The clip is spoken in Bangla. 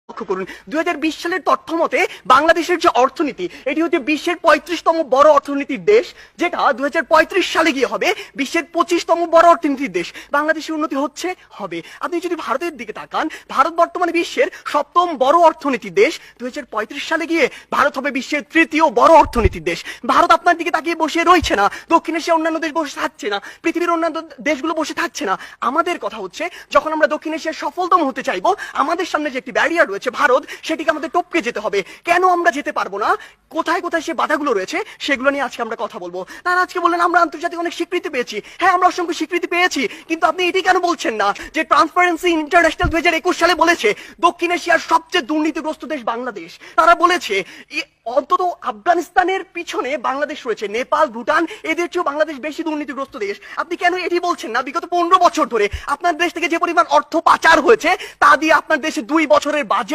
লক্ষ্য করুন 2020 সালের তথ্য মতে বাংলাদেশের যে অর্থনীতি এটি হচ্ছে বিশ্বের 35তম বড় অর্থনীতির দেশ, যেটা 2035 সালে গিয়ে হবে বিশ্বের 25তম বড় অর্থনীতির দেশ। বাংলাদেশের উন্নতি হচ্ছে, হবে। আপনি যদি ভারতের দিকে তাকান, ভারত বর্তমানে বিশ্বের 7ম বড় অর্থনীতির দেশ। 2035 সালে গিয়ে ভারত হবে বিশ্বের 3য় বড় অর্থনীতির দেশ। ভারত আপনার দিকে তাকিয়ে বসে রয়েছে না, দক্ষিণ এশিয়ার অন্যান্য দেশ বসে থাকছে না, পৃথিবীর অন্যান্য দেশগুলো বসে থাকছে না। আমাদের কথা হচ্ছে, যখন আমরা দক্ষিণ এশিয়ার সফলতম হতে চাইবো, আমাদের সামনে যে একটি ব্যারিয়ার রয়েছে ভারত, সেটিকে আমাদের টপকে যেতে হবে। কেন আমরা যেতে পারবো না, কোথায় কোথায় সে বাধাগুলো রয়েছে, সেগুলো নিয়ে আজকে আমরা কথা বলবো। তারা আজকে বললেন আমরা আন্তর্জাতিক অনেক স্বীকৃতি পেয়েছি। হ্যাঁ, আমরা অসংখ্য স্বীকৃতি পেয়েছি, কিন্তু আপনি এটি কেন বলছেন না যে ট্রান্সপারেন্সি ইন্টারন্যাশনাল 2021 সালে বলেছে দক্ষিণ এশিয়ার সবচেয়ে দুর্নীতিগ্রস্ত দেশ বাংলাদেশ। তারা বলেছে অন্তত আফগানিস্তানের পিছনে বাংলাদেশ রয়েছে, নেপাল, ভুটান এদের চেয়েও বাংলাদেশ বেশি দুর্নীতিগ্রস্ত দেশ। আপনি কেন এটি বলছেন না? বিগত 15 বছর ধরে আপনার দেশ থেকে যে পরিমাণ অর্থ পাচার হয়েছে, তা দিয়ে আপনার দেশে 2 বছরের বাজেট